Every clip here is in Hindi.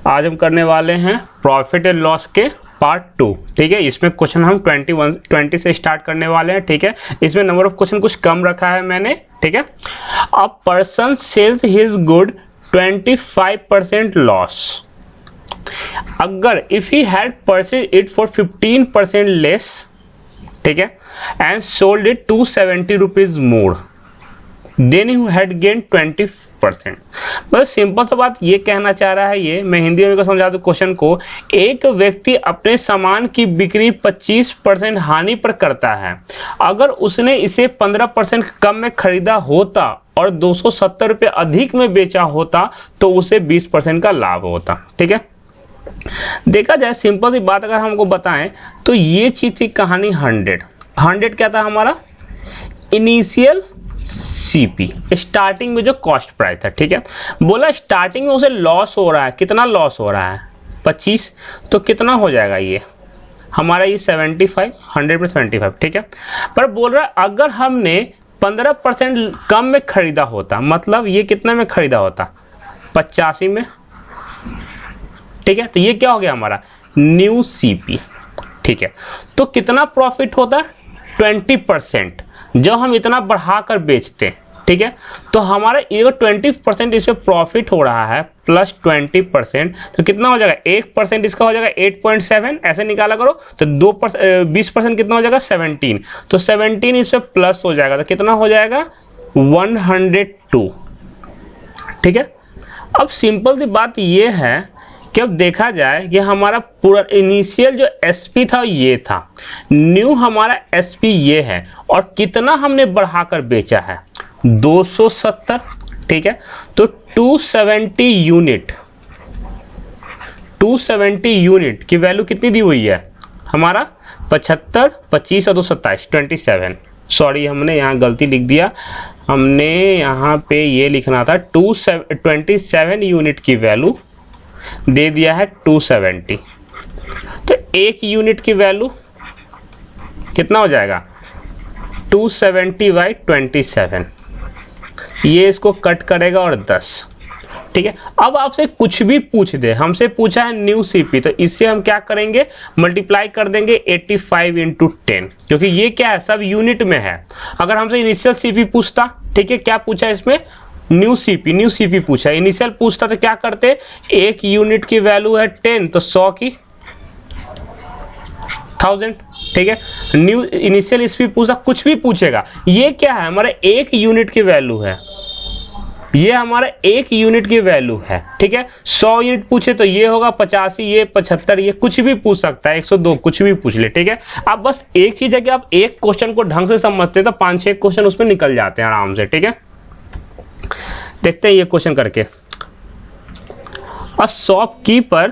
आज हम करने वाले हैं प्रॉफिट एंड लॉस के पार्ट 2। ठीक है, इसमें क्वेश्चन हम 20 से स्टार्ट करने वाले हैं। ठीक है, इसमें नंबर ऑफ क्वेश्चन कुछ कम रखा है मैंने। ठीक है, a person sells his good 25% loss. अगर if he had purchase it for 15% less, ठीक है, and sold it 270 rupees more, then you had gain 20%। बस सिंपल सा बात ये कहना चाह रहा है, ये मैं हिंदी में समझा दूं क्वेश्चन को। एक व्यक्ति अपने सामान की बिक्री 25% हानि पर करता है। अगर उसने इसे 15% कम में खरीदा होता और 270 रुपये अधिक में बेचा होता तो उसे 20% का लाभ होता। ठीक है, देखा जाए सिंपल सी बात अगर हमको बताएं तो ये चीज थी कहानी 100 क्या था हमारा इनिशियल सीपी, स्टार्टिंग में जो कॉस्ट प्राइस था। ठीक है, बोला स्टार्टिंग में उसे लॉस हो रहा है। कितना लॉस हो रहा है? 25। तो कितना हो जाएगा ये हमारा, ये 75, 100 में 75। ठीक है, पर बोल रहा है अगर हमने 15% कम में खरीदा होता, मतलब ये कितना में खरीदा होता? 85 में। ठीक है, तो ये क्या हो गया हमारा न्यू सीपी। ठीक है, तो कितना प्रॉफिट होता? 20%। जब हम इतना बढ़ाकर बेचते, ठीक है, तो हमारा ये 20% इसमें प्रॉफिट हो रहा है प्लस 20%, तो कितना हो जाएगा? 1% इसका हो जाएगा 8.7, ऐसे निकाला करो। तो 20% कितना हो जाएगा? 17। तो 17 इसमें प्लस हो जाएगा तो कितना हो जाएगा? 102। ठीक है, अब सिंपल सी बात ये है कि अब देखा जाए कि हमारा पूरा इनिशियल जो एसपी था ये था, न्यू हमारा एसपी ये है, और कितना हमने बढ़ाकर बेचा है? 270। ठीक है, तो 270 यूनिट की वैल्यू कितनी दी हुई है हमारा? 75, 25 और 2 27, 27। सॉरी, हमने यहाँ गलती लिख दिया। हमने यहाँ पे ये लिखना था 27 यूनिट की वैल्यू दे दिया है 270। तो एक यूनिट की वैल्यू कितना हो जाएगा? 270/27। ये इसको कट करेगा और 10। ठीक है, अब आपसे कुछ भी पूछ दे, हमसे पूछा है न्यू सीपी, तो इससे हम क्या करेंगे? मल्टीप्लाई कर देंगे 85 × 10, क्योंकि ये क्या है? सब यूनिट में है। अगर हमसे इनिशियल सीपी पूछता, ठीक है, क्या पूछा इसमें? न्यू सीपी पूछा। इनिशियल पूछता तो क्या करते? एक यूनिट की वैल्यू है 10, तो 100 की 1000। ठीक है, न्यू इनिशियल इसपी पूछा, कुछ भी पूछेगा। ये क्या है? हमारा एक यूनिट की वैल्यू है, ये हमारा एक यूनिट की वैल्यू है। ठीक है, 100 यूनिट पूछे तो ये होगा 85, ये 75, ये कुछ भी पूछ सकता है, 102, कुछ भी पूछ ले। ठीक है, अब बस एक चीज है कि आप एक क्वेश्चन को ढंग से समझते तो 5-6 क्वेश्चन उसमें निकल जाते हैं आराम से। ठीक है, देखते हैं ये क्वेश्चन करके। A shopkeeper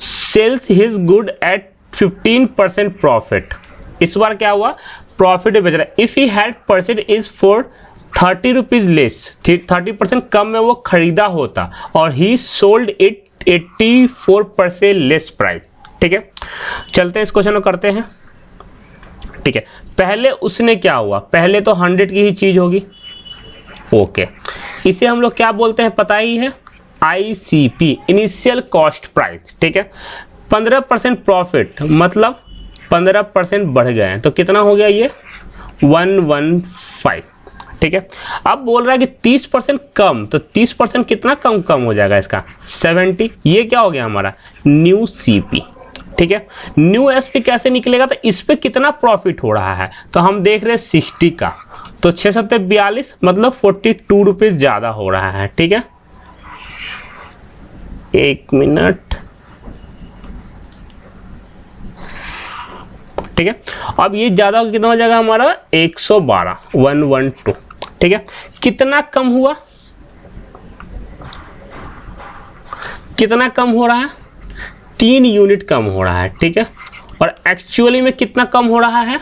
sales his good eight 15% profit. इस बार क्या हुआ? प्रॉफिट बेच रहा है। If he had purchase is for 30 rupees less, 30% कम में वो खरीदा होता और ही सोल्ड इट 84% लेस प्राइस। ठीक है, चलते हैं इस क्वेश्चन को करते हैं। ठीक है, पहले उसने क्या हुआ? पहले तो 100 की ही चीज होगी। ओके, इसे हम लोग क्या बोलते हैं पता ही है? ICP, initial cost price. ठीक है, 15% प्रॉफिट, मतलब 15% बढ़ गए हैं, तो कितना हो गया ये? 115। ठीक है, अब बोल रहा है कि 30% कम, तो 30% कितना कम हो जाएगा इसका? 70। ये क्या हो गया हमारा? New CP. ठीक है, न्यू एसपी कैसे निकलेगा? तो इस पे कितना प्रॉफिट हो रहा है? तो हम देख रहे हैं 60 का, तो 6 7 42, मतलब 42 रुपीज ज्यादा हो रहा है। ठीक है, एक मिनट। ठीक है, अब ये ज्यादा कितना हो जाएगा हमारा? 112, 112। ठीक है, कितना कम हुआ? कितना कम हो रहा है? 3 यूनिट कम हो रहा है। ठीक है, और एक्चुअली में कितना कम हो रहा है?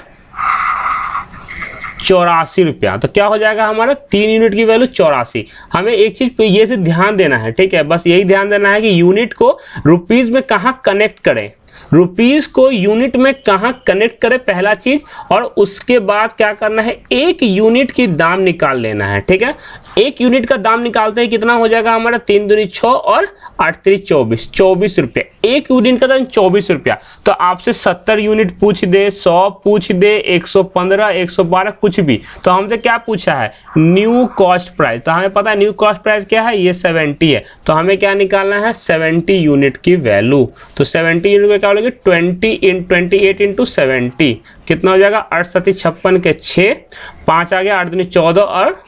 84 रुपया। तो क्या हो जाएगा हमारा? 3 यूनिट की वैल्यू 84। हमें एक चीज पे ये से ध्यान देना है। ठीक है, बस यही ध्यान देना है कि यूनिट को रुपीज में कहाँ कनेक्ट करें। रुपीस को यूनिट में कहाँ कनेक्ट करे पहला चीज, और उसके बाद क्या करना है, एक यूनिट की दाम निकाल लेना है। ठीक है, एक यूनिट का दाम निकालते हैं, कितना हो जाएगा हमारा 3 दूनी 6 और 8 3 24, 24 रुपये। एक यूनिट का दाम 24 रुपया। तो आपसे 70 यूनिट पूछ दे, 100 पूछ दे, 115 112 कुछ भी, तो हमसे क्या पूछा है, न्यू कॉस्ट प्राइस। तो हमें पता है न्यू कॉस्ट प्राइस क्या है, ये 70 है। तो हमें क्या निकालना है, 70 यूनिट की वैल्यू। तो 70 यूनिट में क्या हो जाएगी, 28 इंटू 70 कितना हो जाएगा, 8 7 56 के 6, 5 आ गया, 8 दूनी 14 और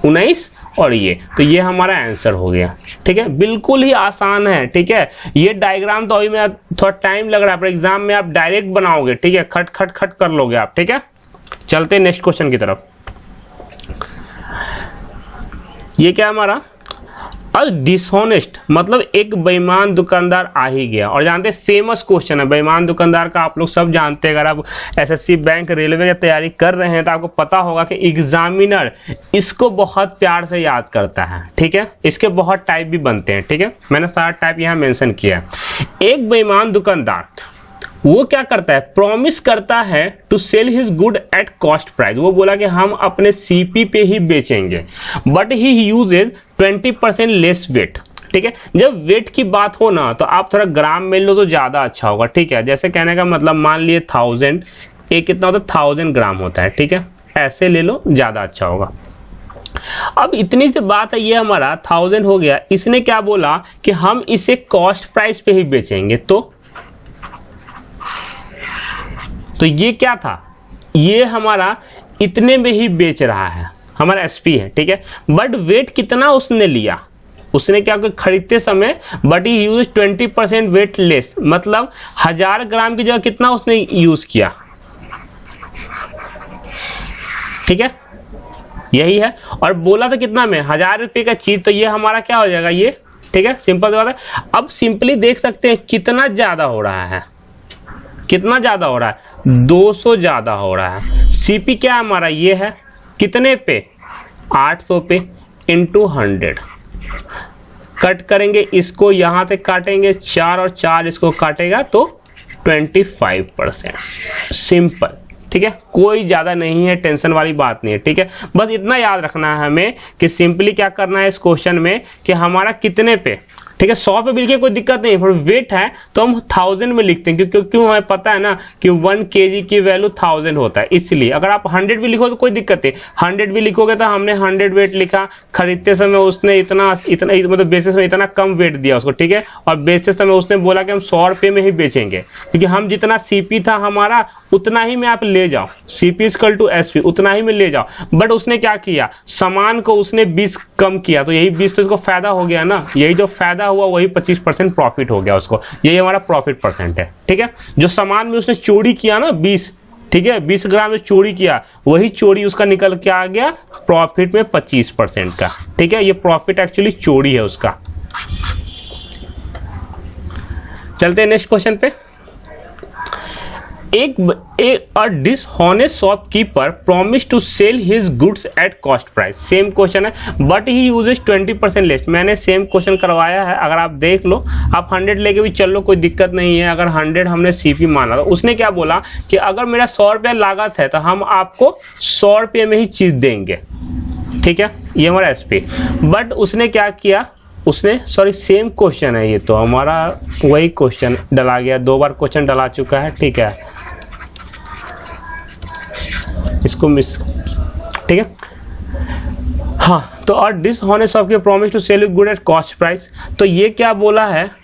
19 और ये, तो ये हमारा आंसर हो गया। ठीक है, बिल्कुल ही आसान है। ठीक है, ये डायग्राम तो अभी में थोड़ा टाइम लग रहा है, पर एग्जाम में आप डायरेक्ट बनाओगे। ठीक है, खट खट खट कर लोगे आप। ठीक है, चलते हैं नेक्स्ट क्वेश्चन की तरफ। ये क्या है हमारा, डिसऑनेस्ट मतलब एक बेईमान दुकानदार आ ही गया। और जानते हैं फेमस क्वेश्चन है बेईमान दुकानदार का, आप लोग सब जानते हैं। अगर आप एसएससी बैंक रेलवे की तैयारी कर रहे हैं तो आपको पता होगा कि एग्जामिनर इसको बहुत प्यार से याद करता है। ठीक है, इसके बहुत टाइप भी बनते हैं। ठीक है, मैंने सारा टाइप यहाँ मेंशन किया है। एक बेईमान दुकानदार वो क्या करता है, प्रॉमिस करता है to sell his good at cost price. वो बोला कि हम अपने सीपी पे ही बेचेंगे, but he uses 20% less weight. ठीक है, जब वेट की बात हो ना तो आप थोड़ा ग्राम में लो तो ज्यादा अच्छा होगा। ठीक है, जैसे कहने का मतलब मान लिए 1000, एक कितना होता है 1000 ग्राम होता है। ठीक है, ऐसे ले लो ज्यादा अच्छा होगा। अब इतनी सी बात है, ये हमारा 1000 हो गया। इसने क्या बोला कि हम इसे कॉस्ट प्राइस पे ही बेचेंगे। तो ये क्या था, ये हमारा इतने में ही बेच रहा है, हमारा एसपी है। ठीक है, बट वेट कितना उसने लिया, उसने क्या खरीदते समय, but he use 20% weight less, मतलब 1000 ग्राम की जगह कितना उसने यूज किया। ठीक है, यही है। और बोला था कितना में, 1000 रुपये का चीज, तो ये हमारा क्या हो जाएगा ये। ठीक है, सिंपल बात है। अब सिंपली देख सकते हैं कितना ज्यादा हो रहा है, कितना ज्यादा हो रहा है, 200 ज्यादा हो रहा है। सीपी क्या हमारा ये है, कितने पे, 800 पे इंटू 100। कट करेंगे इसको, यहां से काटेंगे 4 और 4 इसको काटेगा तो 25%। सिंपल। ठीक है, कोई ज्यादा नहीं है, टेंशन वाली बात नहीं है। ठीक है, बस इतना याद रखना है हमें कि सिंपली क्या करना है इस क्वेश्चन में कि हमारा कितने पे। ठीक है, 100 पे भी लिखे कोई दिक्कत नहीं, पर वेट है तो हम 1000 में लिखते हैं, क्योंकि हमें पता है ना कि 1 kg की वैल्यू 1000 होता है। इसलिए अगर आप 100 भी लिखो तो कोई दिक्कत नहीं, 100 भी लिखोगे तो हमने 100 वेट लिखा, खरीदते समय उसने इतना मतलब बेचते समय इतना कम वेट दिया उसको। ठीक है, और बेचते समय उसने बोला कि हम 100 रुपये में ही बेचेंगे, क्योंकि हम जितना सीपी था हमारा उतना ही में आप ले जाओ, सीपी इक्वल टू एसपी उतना ही में ले जाओ। बट उसने क्या किया, सामान को उसने 20 कम किया, तो यही 20 तो इसको फायदा हो गया ना, यही जो फायदा हुआ वही 25% प्रॉफिट हो गया उसको, यही हमारा प्रॉफिट परसेंट है। ठीक है, जो सामान में उसने चोरी किया ना 20, ठीक है 20 ग्राम में चोरी किया, वही चोरी उसका निकल के आ गया प्रॉफिट में 25% का। ठीक है, ये प्रॉफिट एक्चुअली चोरी है उसका। चलते हैं नेक्स्ट क्वेश्चन पे। एक dishonest shopkeeper promise to sell his goods at cost price. Same question है, बट ही यूजेस 20% लेस। मैंने सेम क्वेश्चन करवाया है, अगर आप देख लो, आप 100 लेके भी चल लो, कोई दिक्कत नहीं है। अगर 100 हमने सीपी माना, तो उसने क्या बोला कि अगर मेरा 100 रुपया लागत है तो हम आपको 100 रुपये में ही चीज देंगे। ठीक है, ये हमारा एसपी। बट उसने क्या किया, उसने सेम क्वेश्चन है, ये तो हमारा वही क्वेश्चन डला गया, 2 बार क्वेश्चन डला चुका है। ठीक है, इसको मिस, ठीक है। हाँ, तो और डिसऑनेस्ट ऑफ के promise to sell good at cost price. तो ये क्या बोला है,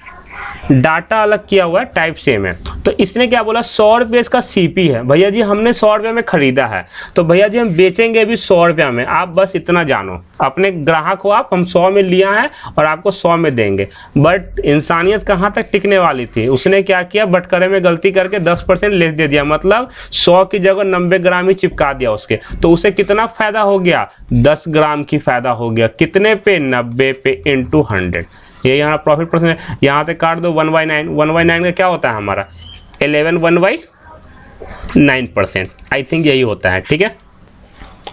डाटा अलग किया हुआ है, टाइप सेम है। तो इसने क्या बोला, 100 रुपये इसका सीपी है। भैया जी हमने 100 रुपये में खरीदा है, तो भैया जी हम बेचेंगे भी 100 रुपये में। आप बस इतना जानो, अपने ग्राहक हो आप, हम 100 में लिया है और आपको 100 में देंगे। बट इंसानियत कहाँ तक टिकने वाली थी, उसने क्या किया, बटकरे में गलती करके 10% लेस दे दिया, मतलब 100 की जगह 90 ग्राम ही चिपका दिया उसके। तो उसे कितना फायदा हो गया, 10 ग्राम की फायदा हो गया। कितने पे, 90 पे इंटू 100। ये यहाँ प्रॉफिट परसेंट, यहाँ से काट दो 1/9। 1/9 का क्या होता है हमारा, 11 1/9%। आई थिंक यही होता है। ठीक है,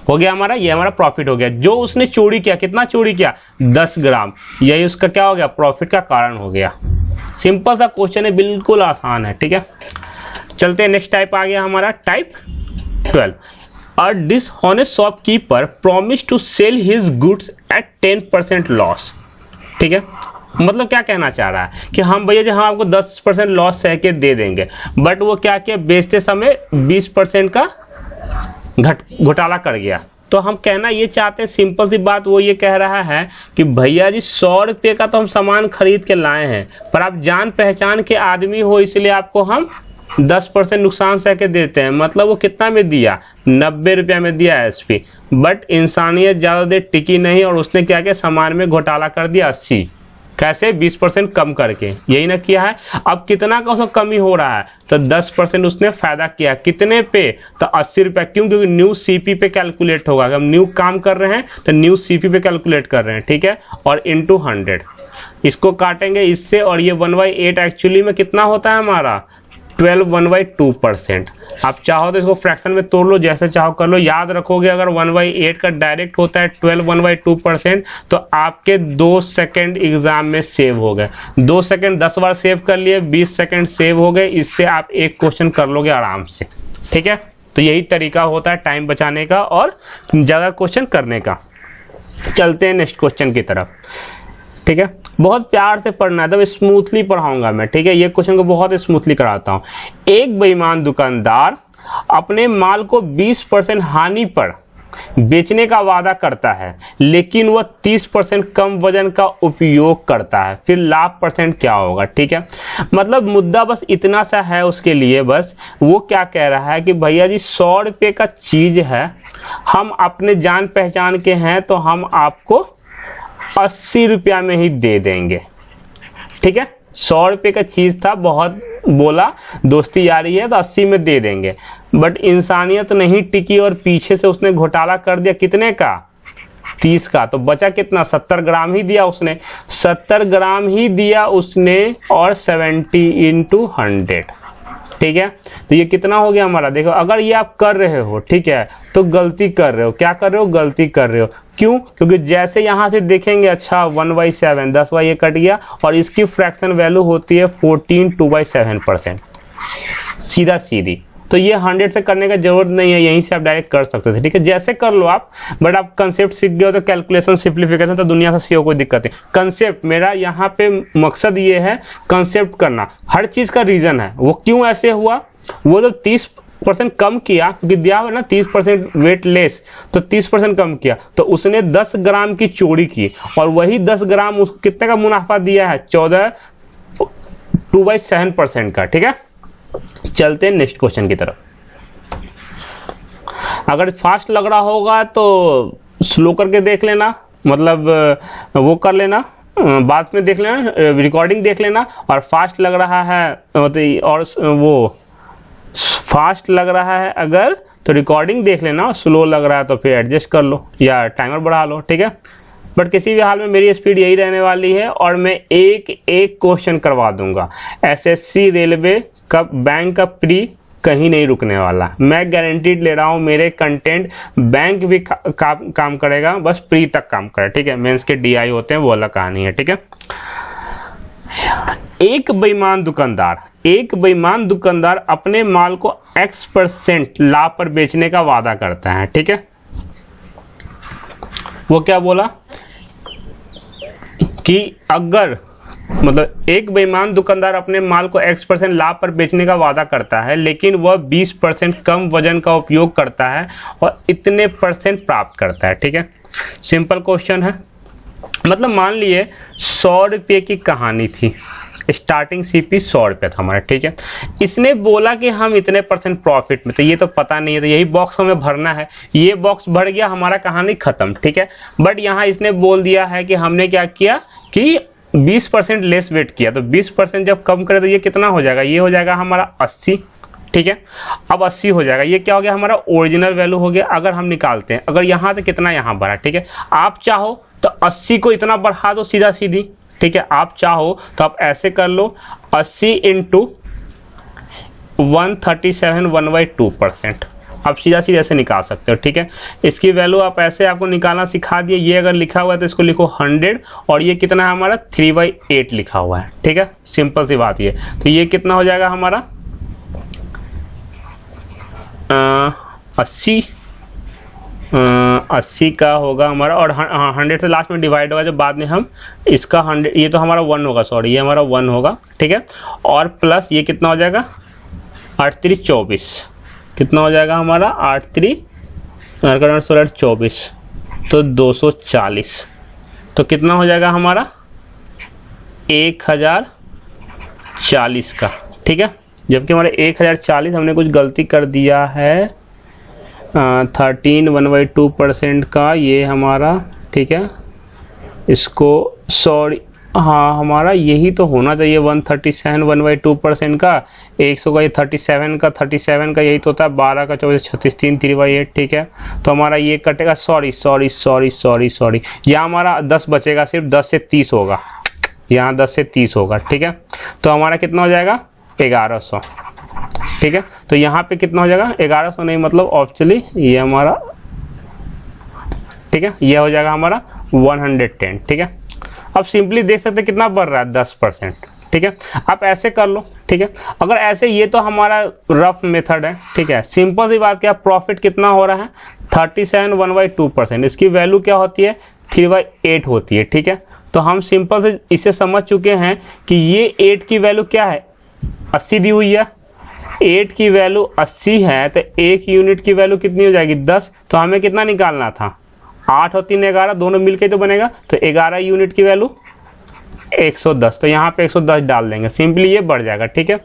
हो गया हमारा, ये हमारा प्रॉफिट हो गया। जो उसने चोरी किया, कितना चोरी किया, 10 ग्राम, यही उसका क्या हो गया, प्रॉफिट का कारण हो गया। सिंपल सा क्वेश्चन है, बिल्कुल आसान है, ठीक है। चलते हैं नेक्स्ट टाइप आ गया हमारा type 12। A dishonest shopkeeper promise to sell his goods at 10% loss, ठीक है। मतलब क्या कहना चाह रहा है कि हम भैया जी हम आपको 10% लॉस सह के दे देंगे, बट वो क्या किया, बेचते समय 20% का घोटाला कर गया। तो हम कहना ये चाहते हैं, सिंपल सी बात, वो ये कह रहा है कि भैया जी 100 रुपये का तो हम सामान खरीद के लाए हैं, पर आप जान पहचान के आदमी हो इसलिए आपको हम 10% नुकसान सह के देते हैं। मतलब वो कितना में दिया, 90 रुपया में दिया एसपी, बट इंसानियत ज़्यादा देर टिकी नहीं और उसने क्या किया, सामान में घोटाला कर दिया 80। कैसे, 20% कम करके, यही ना किया है। अब कितना का उसका कमी हो रहा है, तो 10% उसने फायदा किया, कितने पे, तो 80 रुपया। क्यों, क्योंकि न्यू सीपी पे कैलकुलेट होगा। हम न्यू काम कर रहे हैं तो न्यू सीपी पे कैलकुलेट कर रहे हैं, ठीक है। और इंटू 100 इसको काटेंगे इससे, और ये 1/8 एक्चुअली में कितना होता है हमारा, 12 1/2%। आप चाहो तो इसको फ्रैक्शन में तोड़ लो, जैसे चाहो कर लो। याद रखोगे अगर 1/8 का डायरेक्ट होता है 12 1/2%, तो आपके 2 सेकंड एग्जाम में सेव हो गए। 2 सेकंड 10 बार सेव कर लिए, 20 सेकंड सेव हो गए। इससे आप एक क्वेश्चन कर लोगे आराम से, ठीक है। तो यही तरीका होता है टाइम बचाने का और ज़्यादा क्वेश्चन करने का। चलते हैं नेक्स्ट क्वेश्चन की तरफ, ठीक है। बहुत प्यार से पढ़ना है, तब स्मूथली पढ़ाऊंगा मैं, ठीक है। ये क्वेश्चन को बहुत स्मूथली कराता हूँ। एक बेईमान दुकानदार अपने माल को 20% हानि पर बेचने का वादा करता है, लेकिन वह 30% कम वजन का उपयोग करता है, फिर लाभ % क्या होगा, ठीक है। मतलब मुद्दा बस इतना सा है उसके लिए, बस वो क्या कह रहा है कि भैया जी 100 रुपये का चीज है, हम अपने जान पहचान के हैं, तो हम आपको 80 रुपया में ही दे देंगे, ठीक है। 100 रुपये का चीज था, बहुत बोला दोस्ती यारी है तो 80 में दे देंगे, बट इंसानियत नहीं टिकी और पीछे से उसने घोटाला कर दिया। कितने का, 30 का। तो बचा कितना, 70 ग्राम ही दिया उसने, 70 ग्राम ही दिया उसने, और 70 × 100, ठीक है। तो ये कितना हो गया हमारा, देखो अगर ये आप कर रहे हो, ठीक है, तो गलती कर रहे हो। क्या कर रहे हो, गलती कर रहे हो। क्यों, क्योंकि जैसे यहां से देखेंगे, अच्छा 1/7, 10 बाई ये कट गया, और इसकी फ्रैक्शन वैल्यू होती है 14 2/7%, सीधा सीधी। तो ये 100 से करने का जरूरत नहीं है, यहीं से आप डायरेक्ट कर सकते थे, ठीक है। जैसे कर लो आप, बट आप कंसेप्ट सीख गए हो तो कैलकुलेशन सिंप्लीफिकेशन तो दुनिया से सीखो, कोई दिक्कत नहीं। कंसेप्ट मेरा यहाँ पे मकसद ये है, कंसेप्ट करना, हर चीज का रीजन है। वो क्यों ऐसे हुआ, वो तो 30% कम किया, क्योंकि दिया हुआ ना 30% वेट लेस, तो 30% कम किया, तो उसने 10 ग्राम की चोरी की, और वही 10 ग्राम उसको कितने का मुनाफा दिया है, 14 2/7% का, ठीक है। चलते हैं नेक्स्ट क्वेश्चन की तरफ। अगर फास्ट लग रहा होगा तो स्लो करके देख लेना, मतलब वो कर लेना, बाद में देख लेना, रिकॉर्डिंग देख लेना। और फास्ट लग रहा है तो, और वो फास्ट लग रहा है अगर, तो रिकॉर्डिंग देख लेना, स्लो लग रहा है तो फिर एडजस्ट कर लो या टाइमर बढ़ा लो, ठीक है। बट किसी भी हाल में मेरी स्पीड यही रहने वाली है, और मैं एक एक क्वेश्चन करवा दूंगा। एसएससी, रेलवे का, बैंक का प्री कहीं नहीं रुकने वाला, मैं गारंटीड ले रहा हूं। मेरे कंटेंट बैंक भी काम करेगा, बस प्री तक काम करे, ठीक है। मेंस के डीआई होते हैं, वो अलग कहानी है, ठीक है। एक बेईमान दुकानदार अपने माल को X% लाभ पर बेचने का वादा करता है, ठीक है। वो क्या बोला कि अगर, मतलब एक बेईमान दुकानदार अपने माल को X% लाभ पर बेचने का वादा करता है, लेकिन वह 20% कम वजन का उपयोग करता है और इतने % प्राप्त करता है, ठीक है। सिंपल क्वेश्चन है। मतलब मान लिए 100 रुपये की कहानी थी, स्टार्टिंग सीपी 100 रुपये था हमारा, ठीक है। इसने बोला कि हम इतने % प्रॉफिट में, तो ये तो पता नहीं है, तो यही बॉक्स हमें भरना है। ये बॉक्स भर गया, हमारा कहानी खत्म, ठीक है। बट यहाँ इसने बोल दिया है कि हमने क्या किया कि 20% लेस वेट किया, तो 20% जब कम करे तो ये कितना हो जाएगा, ये हो जाएगा हमारा 80, ठीक है। अब 80 हो जाएगा, ये क्या हो गया हमारा ओरिजिनल वैल्यू हो गया। अगर हम निकालते हैं, अगर यहाँ तो कितना यहाँ भरा, ठीक है। आप चाहो तो 80 को इतना बढ़ा दो सीधा सीधी, ठीक है। आप चाहो तो आप ऐसे कर लो, 80 × 137 1/2%। आप सीधा सीधा ऐसे निकाल सकते हो, ठीक है। इसकी वैल्यू आप ऐसे आपको निकालना सिखा दिए। ये अगर लिखा हुआ है तो इसको लिखो 100 और ये कितना है हमारा 3/8 लिखा हुआ है, ठीक है। सिंपल सी बात ये। तो ये कितना हो जाएगा हमारा 80 का होगा हमारा, और 100 से लास्ट में डिवाइड होगा जब बाद में हम इसका 100, ये तो हमारा 1 होगा, सॉरी ये हमारा 1 होगा, ठीक है। और प्लस ये कितना हो जाएगा 8 3 24, कितना हो जाएगा हमारा 8 3 16 24, तो 240। तो कितना हो जाएगा हमारा 1040 का, ठीक है। जबकि हमारे 1040 हमने कुछ गलती कर दिया है 13 1/2% का, ये हमारा, ठीक है। इसको सॉरी, हाँ हमारा यही तो होना चाहिए 137 1/2% का, 100 का ये 37 का यही तो होता है, 12 का 24 36 3 3/8, ठीक है। तो हमारा ये कटेगा, सॉरी यहाँ हमारा 10 बचेगा, सिर्फ 10 से 30 होगा, यहाँ 10 से 30 होगा, ठीक है। तो हमारा कितना हो जाएगा 1100, ठीक है। तो यहाँ पे कितना हो जाएगा 1100 नहीं, मतलब ऑप्शनली ये हमारा, ठीक है, ये हो जाएगा हमारा 110, ठीक है। अब सिंपली देख सकते हैं कितना बढ़ रहा है 10%, ठीक है। आप ऐसे कर लो, ठीक है। अगर ऐसे, ये तो हमारा रफ मेथड है, ठीक है। सिंपल सी बात क्या, प्रॉफिट कितना हो रहा है 37 1/2%, इसकी वैल्यू क्या होती है 3/8 होती है, ठीक है। तो हम सिंपल से इसे समझ चुके हैं कि ये 8 की वैल्यू क्या है 80 दी हुई है, 8 की वैल्यू 80 है, तो 1 यूनिट की वैल्यू कितनी हो जाएगी 10। तो हमें कितना निकालना था 8 और 3 11, दोनों मिलके तो बनेगा, तो 11 यूनिट की वैल्यू 110। तो यहाँ पे 110 डाल देंगे, सिंपली ये बढ़ जाएगा, ठीक है,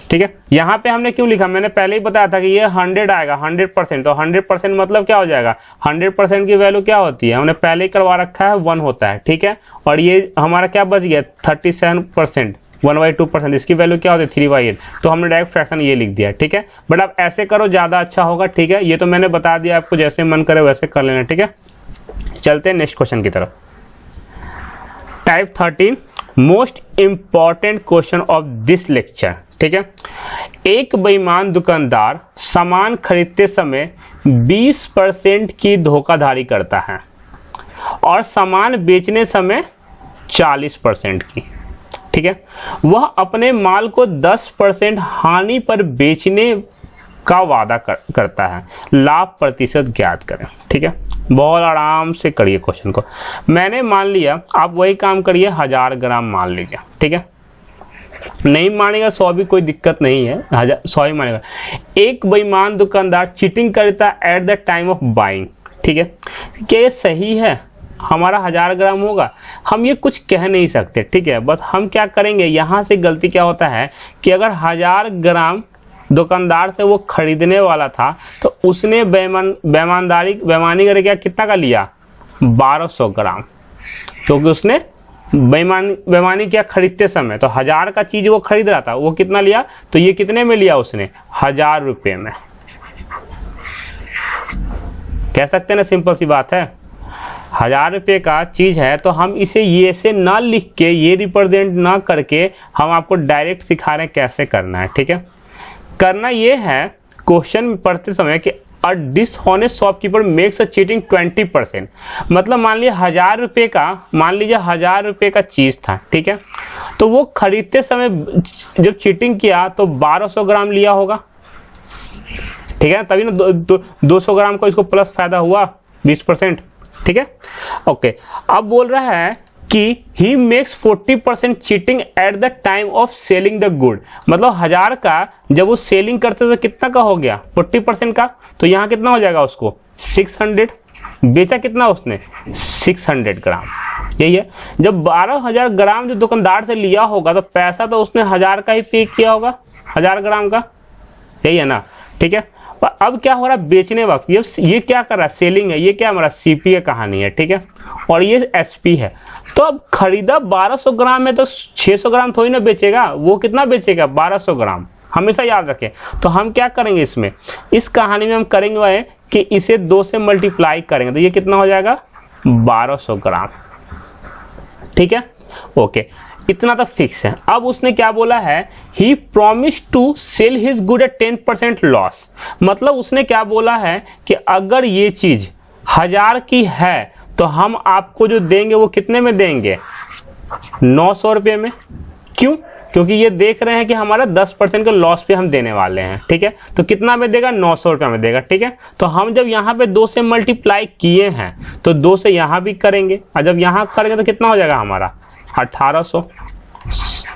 ठीक है। यहाँ पे हमने क्यों लिखा, मैंने पहले ही बताया था कि ये 100 आएगा 100%, तो 100% मतलब क्या हो जाएगा 100% की वैल्यू क्या होती है, हमने पहले ही करवा रखा है 1 होता है, ठीक है। और ये हमारा क्या बच गया 37%, 1/2%, इसकी वैल्यू क्या होती है 3/8, तो हमने डायरेक्ट फ्रैक्शन ये लिख दिया, ठीक है। बट आप ऐसे करो ज़्यादा अच्छा होगा, ठीक है। ये तो मैंने बता दिया, आपको जैसे मन करे वैसे कर लेना, ठीक है। चलते हैं नेक्स्ट क्वेश्चन की तरफ। Type 13 most important question of this lecture, ठीक है। एक बेईमान दुकानदार सामान खरीदते समय 20% की धोखाधड़ी करता है और सामान बेचने समय 40% की, ठीक है। वह अपने माल को 10% हानि पर बेचने का वादा करता है, लाभ प्रतिशत ज्ञात करें, ठीक है। बहुत आराम से करिए क्वेश्चन को। मैंने मान लिया, आप वही काम करिए, 1000 ग्राम मान लीजिए, ठीक है। नहीं मानेगा 100 भी कोई दिक्कत नहीं है, 100 ही मानेगा। एक बेईमान दुकानदार चीटिंग करता है at the time of buying, ठीक है। क्या ये सही है, हमारा 1000 ग्राम होगा, हम ये कुछ कह नहीं सकते, ठीक है। बस हम क्या करेंगे, यहाँ से गलती क्या होता है कि अगर 1000 ग्राम दुकानदार से वो खरीदने वाला था, तो उसने बेईमानी करके क्या कितना का लिया 1200 ग्राम, क्योंकि उसने बेईमानी किया खरीदते समय। तो 1000 का चीज वो खरीद रहा था, वो कितना लिया, तो ये कितने में लिया उसने 1000 रुपये में, कह सकते हैं ना, सिंपल सी बात है। 1000 रुपये का चीज है, तो हम इसे ये से ना लिख के, ये रिप्रेजेंट ना करके, हम आपको डायरेक्ट सिखा रहे हैं कैसे करना है, ठीक है। करना ये है क्वेश्चन पढ़ते समय कि a dishonest shopkeeper makes a cheating 20%, मतलब मान लीजिए 1000 रुपये का, मान लीजिए 1000 रुपये का चीज था, ठीक है। तो वो खरीदते समय जब चीटिंग किया तो 1200 ग्राम लिया होगा, ठीक है, तभी ना 200 ग्राम को इसको प्लस फायदा हुआ 20%, ठीक है। ओके, अब बोल रहा है कि he makes 40% cheating at the time of selling the good, मतलब 1000 का जब वो सेलिंग करते तो कितना का हो गया 40% का, तो यहाँ कितना हो जाएगा उसको 600, बेचा कितना उसने 600 ग्राम, यही है। जब 12000 ग्राम जो दुकानदार से लिया होगा, तो पैसा तो उसने 1000 का ही पे किया होगा, 1000 ग्राम का, यही है ना, ठीक है। अब क्या हो रहा है बेचने वक्त, ये क्या कर रहा है सेलिंग है, ये क्या हमारा सीपी कहानी है, ठीक है, और ये एसपी है। तो अब खरीदा 1200 ग्राम में, तो 600 ग्राम थोड़ी ना बेचेगा, वो कितना बेचेगा 1200 ग्राम, हमेशा याद रखें। तो हम क्या करेंगे इसमें, इस कहानी में हम करेंगे वह कि इसे 2 से मल्टीप्लाई करेंगे, तो ये कितना हो जाएगा 1200 ग्राम, ठीक है। ओके, इतना तक फिक्स है। अब उसने क्या बोला है, he promise to sell his good at 10% loss. मतलब उसने क्या बोला है कि अगर ये चीज 1000 की है तो हम आपको जो देंगे वो कितने में देंगे, 900 रुपये में। क्यों? क्योंकि ये देख रहे हैं कि हमारा 10% के लॉस पे हम देने वाले हैं, ठीक है। तो कितना में देगा, 900 रुपये में देगा, ठीक है। तो हम जब यहाँ पे 2 से मल्टीप्लाई किए हैं तो 2 से यहाँ भी करेंगे, और जब यहाँ करेंगे तो कितना हो जाएगा हमारा 1800।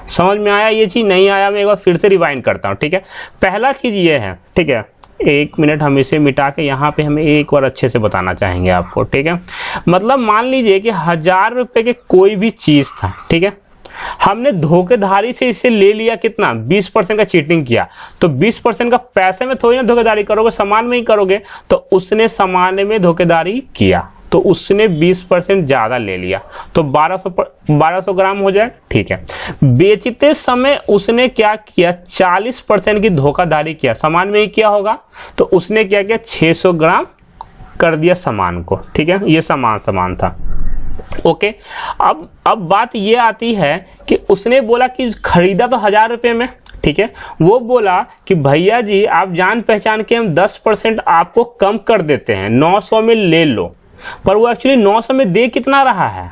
समझ में आया? ये चीज नहीं आया, मैं एक बार फिर से रिवाइंड करता हूँ, ठीक है। पहला चीज ये है, ठीक है। 1 मिनट हम इसे मिटा के यहाँ पे हमें एक बार अच्छे से बताना चाहेंगे आपको, ठीक है। मतलब मान लीजिए कि 1000 रुपये के कोई भी चीज था, ठीक है। हमने धोखेधारी से इसे ले लिया, कितना, 20% का चीटिंग किया। तो 20% का पैसे में थोड़ी ना धोखेधारी करोगे, सामान में ही करोगे। तो उसने सामान में धोखेधारी किया, तो उसने 20% ज्यादा ले लिया, तो 1200 ग्राम हो जाए, ठीक है। बेचते समय उसने क्या किया, 40% की धोखाधड़ी किया, सामान में ही किया होगा। तो उसने क्या किया, 600 ग्राम कर दिया सामान को, ठीक है। ये सामान था, ओके। अब बात ये आती है कि उसने बोला कि खरीदा तो 1000 रुपये में, ठीक है। वो बोला कि भैया जी आप जान पहचान के हम 10% आपको कम कर देते हैं, 900 में ले लो। पर वो एक्चुअली 900 में दे कितना रहा है,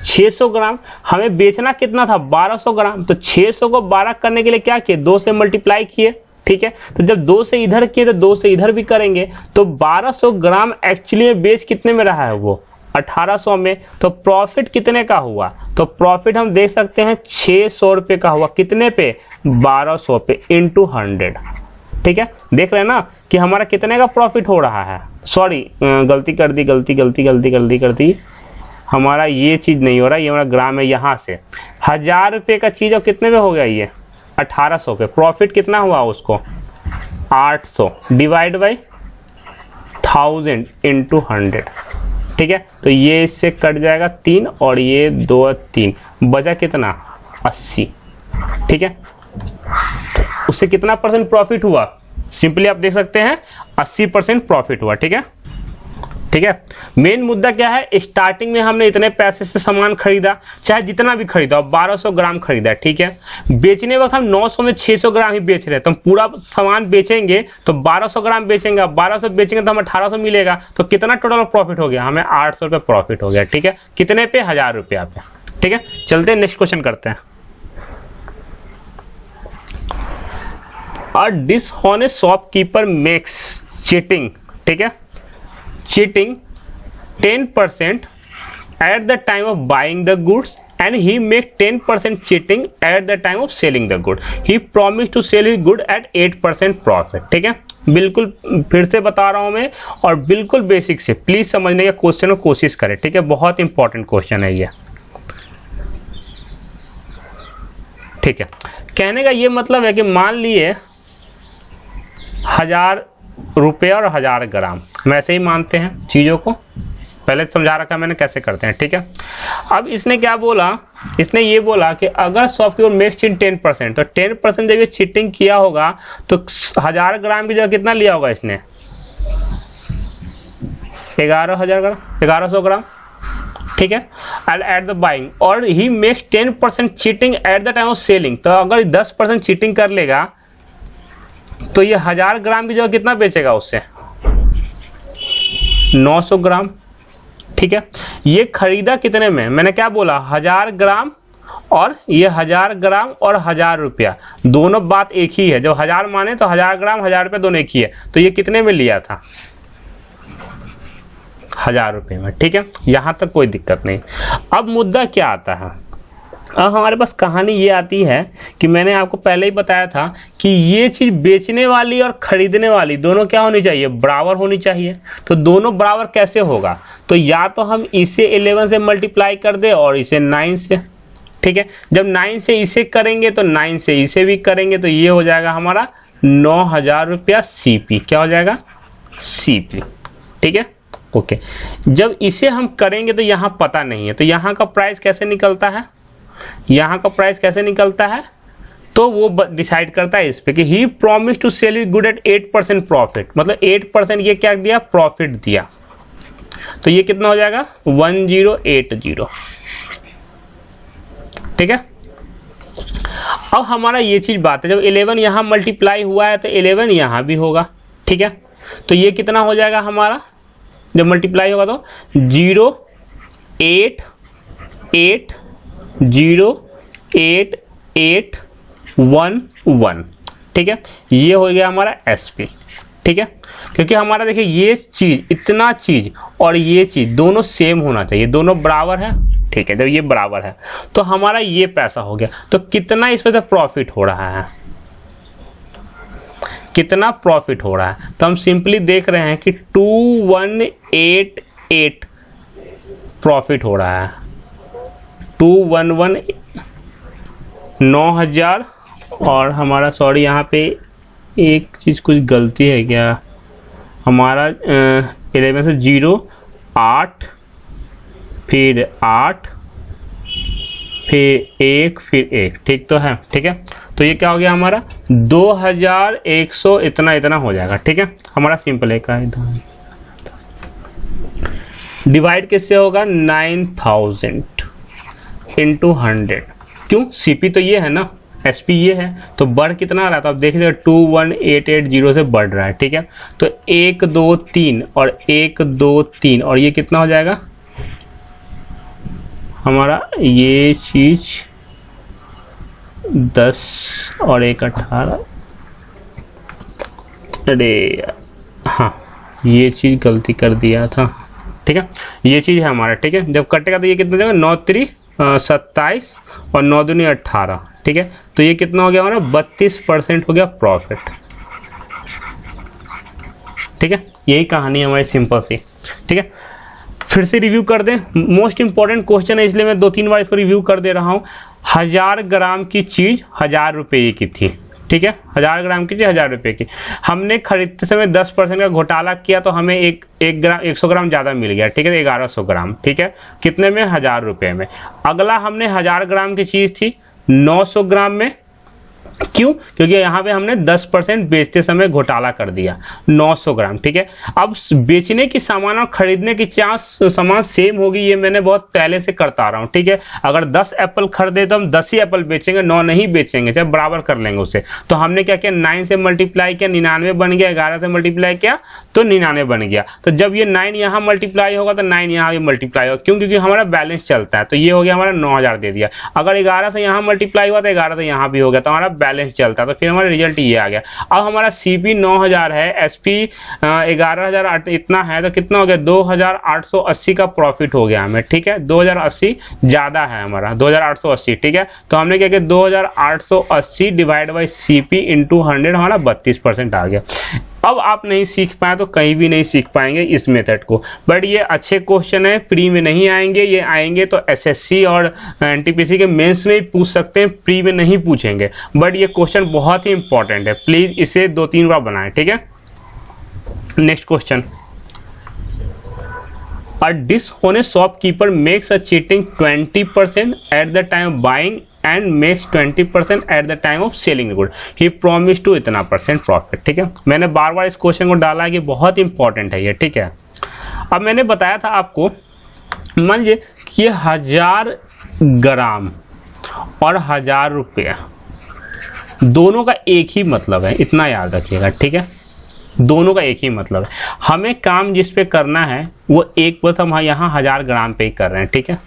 600 ग्राम। हमें बेचना कितना था, 1200 ग्राम। तो 600 को 12 करने के लिए क्या किए, 2 से मल्टीप्लाई किए, ठीक है। तो जब 2 से इधर किए तो 2 से इधर भी करेंगे। तो 1200 ग्राम एक्चुअली बेच कितने में रहा है, वो 1800 में। तो प्रॉफिट कितने का हुआ, तो प्रॉफिट हम देख सकते हैं 600 रुपये का हुआ। कितने पे, 1200 पे इंटू 100, ठीक है। देख रहे हैं ना कि हमारा कितने का प्रॉफिट हो रहा है। सॉरी, गलती कर दी। हमारा ये चीज नहीं हो रहा, ये हमारा ग्राम है। यहाँ से 1000 रुपये का चीज और कितने में हो गया, ये 1800 पे। प्रॉफिट कितना हुआ उसको, 800 डिवाइड बाई 1000 इंटू 100, ठीक है। तो ये इससे कट जाएगा 3 और ये 2 3, बचा कितना, 80, ठीक है। उससे कितना परसेंट प्रॉफिट हुआ, सिंपली आप देख सकते हैं 80% प्रॉफिट हुआ, ठीक है। ठीक है, मेन मुद्दा क्या है, स्टार्टिंग में हमने इतने पैसे से सामान खरीदा, चाहे जितना भी खरीदा, 1200 ग्राम खरीदा, ठीक है। बेचने वक्त हम 900 में 600 ग्राम ही बेच रहे हैं, तो हम पूरा सामान बेचेंगे तो 1200 ग्राम बेचेंगे, 1200 बेचेंगे तो हमें 1800 मिलेगा। तो कितना टोटल प्रॉफिट हो गया, हमें 800 रुपये प्रॉफिट हो गया, ठीक है। कितने पे, 1000 रुपया पे, ठीक है। चलते हैं नेक्स्ट क्वेश्चन करते हैं। A dishonest shopkeeper makes cheating, ठीक है, cheating 10% at the time of buying the goods and he make 10% cheating at the time of selling the good. He promised to sell his good at 8% profit, ठीक है। बिल्कुल फिर से बता रहा हूं मैं, और बिल्कुल बेसिक से प्लीज समझने का क्वेश्चन को कोशिश करें, ठीक है। बहुत इंपॉर्टेंट क्वेश्चन है ये, ठीक है। कहने का ये मतलब है कि मान लिए 1000 रुपये और 1000 ग्राम, हम ऐसे ही मानते हैं चीज़ों को, पहले समझा रखा मैंने कैसे करते हैं, ठीक है। अब इसने क्या बोला, इसने ये बोला कि अगर शॉपकीपर मेक्स चीट 10%, तो 10% जब ये चीटिंग किया होगा तो 1000 ग्राम की जगह कितना लिया होगा इसने, 11,000 ग्राम, 1100 ग्राम, ठीक है। एट द बाइंग, और he makes 10% cheating at the time of selling, तो अगर 10% चीटिंग कर लेगा तो ये 1000 ग्राम की जगह कितना बेचेगा उससे, 900 ग्राम, ठीक है। ये खरीदा कितने में, मैंने क्या बोला, 1000 ग्राम, और ये 1000 ग्राम और 1000 रुपया, दोनों बात एक ही है। जब 1000 माने तो 1000 ग्राम 1000 रुपया दोनों एक ही है। तो ये कितने में लिया था, 1000 रुपये में, ठीक है। यहां तक कोई दिक्कत नहीं। अब मुद्दा क्या आता है, अब हमारे पास कहानी ये आती है कि मैंने आपको पहले ही बताया था कि ये चीज बेचने वाली और खरीदने वाली दोनों क्या होनी चाहिए, बराबर होनी चाहिए। तो दोनों बराबर कैसे होगा, तो या तो हम इसे 11 से मल्टीप्लाई कर दे और इसे 9 से, ठीक है। जब 9 से इसे करेंगे तो 9 से इसे भी करेंगे, तो ये हो जाएगा हमारा 9000 रुपया सीपी, क्या हो जाएगा, सीपी, ठीक है, ओके। जब इसे हम करेंगे तो यहाँ पता नहीं है, तो यहाँ का प्राइस कैसे निकलता है, यहाँ का प्राइस कैसे निकलता है, तो वो डिसाइड करता है इस पे कि he promise to sell it good at 8% profit, मतलब 8% ये क्या दिया, प्रॉफिट दिया। तो ये कितना हो जाएगा, 1080, ठीक है। अब हमारा ये चीज बात है, जब 11 यहाँ मल्टीप्लाई हुआ है तो 11 यहाँ भी होगा, ठीक है। तो ये कितना हो जाएगा हमारा, जब मल्टीप्लाई होगा तो 0 8 8 0 8 8 1 1, ठीक है। ये हो गया हमारा SP, ठीक है। क्योंकि हमारा देखिए ये चीज, इतना चीज और ये चीज दोनों सेम होना चाहिए, दोनों बराबर है, ठीक है। जब ये बराबर है तो हमारा ये पैसा हो गया। तो कितना इसमें से प्रॉफिट हो रहा है, कितना प्रॉफिट हो रहा है, तो हम सिंपली देख रहे हैं कि 2188 प्रॉफिट हो रहा है। 211 9000 और हमारा सॉरी यहाँ पे एक चीज़ कुछ गलती है क्या, हमारा 11 से 0 8 फिर 8 फिर 1 फिर 1, ठीक तो है, ठीक है। तो ये क्या हो गया हमारा 2100 इतना हो जाएगा, ठीक है। हमारा सिंपल है का डिवाइड किससे होगा 9000 इंटू 100, क्यों CP तो ये है ना, SP ये है, तो बढ़ कितना आ रहा है, तो आप देख लीजिए 21880 से बढ़ रहा है, ठीक है। तो 1 2 3 और 1 2 3 और ये कितना हो जाएगा हमारा, ये चीज 10 और 1 18, अरे हाँ ये चीज गलती कर दिया था, ठीक है। ये चीज है हमारा, ठीक है। जब कटेगा तो ये कितना जाएगा 9 3 27 और 9 दूनी 18, ठीक है। तो ये कितना हो गया हमारा 32% हो गया प्रॉफिट, ठीक है। यही कहानी है हमारी सिंपल सी, ठीक है। फिर से रिव्यू कर दें, मोस्ट इंपॉर्टेंट क्वेश्चन है इसलिए मैं 2-3 बार इसको रिव्यू कर दे रहा हूँ। 1000 ग्राम की चीज 1000 रुपये की थी, ठीक है। 1000 ग्राम की चीज 1000 रुपये की, हमने खरीदते समय 10% का घोटाला किया तो हमें एक ग्राम 100 ग्राम ज़्यादा मिल गया, ठीक है। 1100 ग्राम, ठीक है। कितने में 1000 रुपये में। अगला हमने 1000 ग्राम की चीज़ थी 900 ग्राम में, क्यों, क्योंकि यहाँ पे हमने 10% बेचते समय घोटाला कर दिया 900 ग्राम, ठीक है। अब बेचने की सामान और खरीदने की चांस सामान सेम होगी, ये मैंने बहुत पहले से करता आ रहा हूँ, ठीक है। अगर 10 एप्पल खरीदे तो हम 10 ही एप्पल बेचेंगे, 9 नहीं बेचेंगे, चाहे बराबर कर लेंगे उसे। तो हमने क्या किया 9 से मल्टीप्लाई किया 99 बन गया, 11 से मल्टीप्लाई किया तो 99 बन गया। तो जब ये 9 यहाँ मल्टीप्लाई होगा तो 9 यहाँ भी मल्टीप्लाई होगा, क्यों, क्योंकि हमारा बैलेंस चलता है। तो ये हो गया हमारा 9000 दे दिया। अगर 11 से यहाँ मल्टीप्लाई हुआ तो 11 से यहाँ भी हो गया, तो हमारा बैलेंस चलता, तो फिर हमारा रिजल्ट ये आ गया। अब हमारा CP 9000 है, SP 11000 इतना है, तो कितना हो गया 2880 का प्रॉफिट हो गया हमें, ठीक है। 2080 ज्यादा है हमारा 2880, ठीक है। तो हमने क्या किया 2880 डिवाइड बाई CP इंटू 100, हमारा 32% आ गया। अब आप नहीं सीख पाए तो कहीं भी नहीं सीख पाएंगे इस मेथड को, बट ये अच्छे क्वेश्चन है, प्री में नहीं आएंगे, ये आएंगे तो SSC और NTPC के मेंस में ही पूछ सकते हैं, प्री में नहीं पूछेंगे। बट ये क्वेश्चन बहुत ही इंपॉर्टेंट है, प्लीज इसे 2-3 बार बनाएं, ठीक है। Next question, A dishonest shopkeeper makes a cheating 20% at the time of buying and makes 20% at the time of selling the good. He promised to इतना % प्रॉफिट, ठीक है। मैंने बार बार इस क्वेश्चन को डाला है कि बहुत इंपॉर्टेंट है ये, ठीक है। अब मैंने बताया था आपको, मान लीजिए कि ये 1000 ग्राम और 1000 रुपये दोनों का एक ही मतलब है, इतना याद रखिएगा, ठीक है। दोनों का एक ही मतलब है, हमें काम जिस पे करना है वो एक बस हम यहाँ 1000 ग्राम पे ही कर रहे हैं, ठीक है।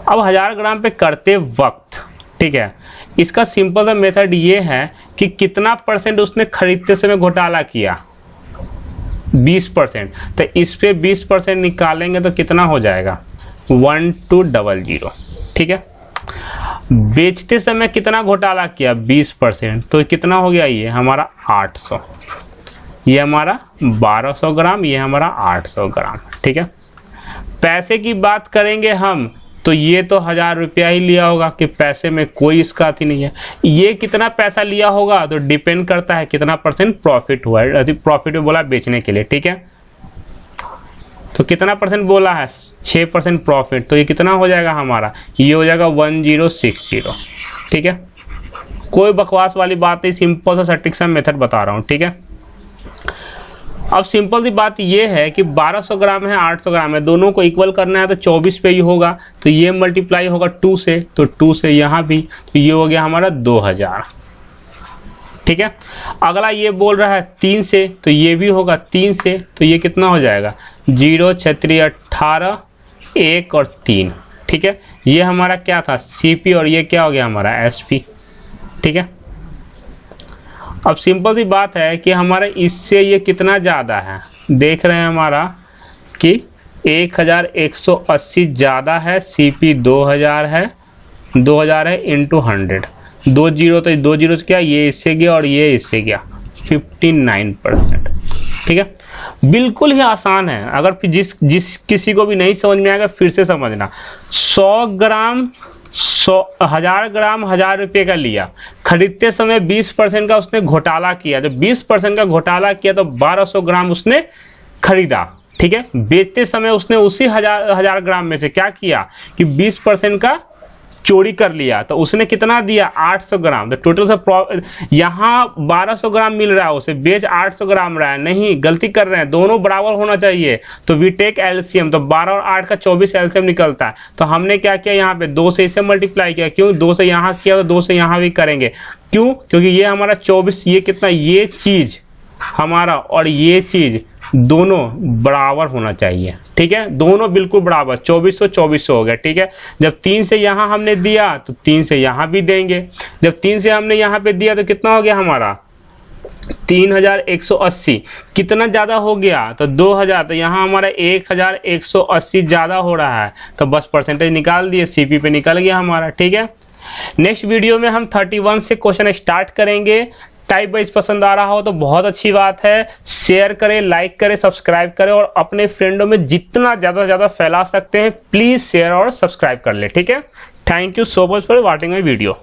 अब 1000 ग्राम पे करते वक्त, ठीक है, इसका सिंपल सा मेथड ये है कि कितना % उसने खरीदते समय घोटाला किया 20%, तो इस पे 20% निकालेंगे तो कितना हो जाएगा 1200, ठीक है। बेचते समय कितना घोटाला किया 20%, तो कितना हो गया ये हमारा 800, ये हमारा 1200 ग्राम, ये हमारा 800 ग्राम, ठीक है। पैसे की बात करेंगे हम तो ये तो 1000 रुपया ही लिया होगा कि पैसे में कोई इसका ही नहीं है। ये कितना पैसा लिया होगा तो डिपेंड करता है कितना % प्रॉफिट हुआ है, प्रॉफिट में बोला बेचने के लिए, ठीक है। तो कितना % बोला है 6% प्रॉफिट, तो ये कितना हो जाएगा हमारा, ये हो जाएगा 1060, ठीक है। कोई बकवास वाली बात नहीं, सिंपल सा सटीक सा मेथड बता रहा हूँ, ठीक है। अब सिंपल सी बात ये है कि 1200 ग्राम है 800 ग्राम है, दोनों को इक्वल करना है तो 24 पे ही होगा, तो ये मल्टीप्लाई होगा 2 से, तो 2 से यहाँ भी, तो ये हो गया हमारा 2000। ठीक है, अगला ये बोल रहा है 3 से, तो ये भी होगा 3 से, तो ये कितना हो जाएगा 0 6 18 1 और 3। ठीक है, ये हमारा क्या था CP और ये क्या हो गया हमारा SP। ठीक है, अब सिंपल सी बात है कि हमारा इससे ये कितना ज़्यादा है, देख रहे हैं हमारा कि 1180 ज़्यादा है, CP 2000 है, 2000 है इंटू 100, 2 जीरो तो 2 जीरो क्या, ये इससे गया और ये इससे गया 59%। ठीक है, बिल्कुल ही आसान है। अगर जिस किसी को भी नहीं समझ में आएगा फिर से समझना। 100 ग्राम 1000 ग्राम 1000 रुपये का लिया, खरीदते समय 20% का उसने घोटाला किया, जब 20% का घोटाला किया तो 1200 ग्राम उसने खरीदा। ठीक है, बेचते समय उसने उसी हजार ग्राम में से क्या किया कि 20% का चोरी कर लिया, तो उसने कितना दिया 800 ग्राम। तो टोटल से यहाँ 1200 ग्राम मिल रहा है, उसे बेच 800 ग्राम रहा है, नहीं गलती कर रहे हैं, दोनों बराबर होना चाहिए। तो वी टेक एलसीएम, तो 12 और 8 का 24 एलसीएम निकलता है। तो हमने क्या किया यहाँ पे 2 से इसे मल्टीप्लाई किया, क्यों 2 से यहाँ किया तो 2 से यहाँ भी करेंगे, क्यों क्योंकि ये हमारा 24, ये कितना, ये चीज हमारा और ये चीज दोनों बराबर होना चाहिए। ठीक है, दोनों बिल्कुल बराबर, 2400 2400 हो गया। ठीक है, जब 3 से यहाँ हमने दिया तो 3 से यहाँ भी देंगे, जब 3 से हमने यहाँ पे दिया तो कितना हो गया हमारा 3180, कितना ज्यादा हो गया तो 2000, तो यहाँ हमारा 1180 ज्यादा हो रहा है, तो बस परसेंटेज निकाल दिए, CP पे निकल गया हमारा। ठीक है, नेक्स्ट वीडियो में हम 31 से क्वेश्चन स्टार्ट करेंगे। टाइप वाइज पसंद आ रहा हो तो बहुत अच्छी बात है, शेयर करें, लाइक करें, सब्सक्राइब करें और अपने फ्रेंडों में जितना ज़्यादा से ज़्यादा फैला सकते हैं प्लीज़ शेयर और सब्सक्राइब कर ले। ठीक है, thank you so much for watching my video.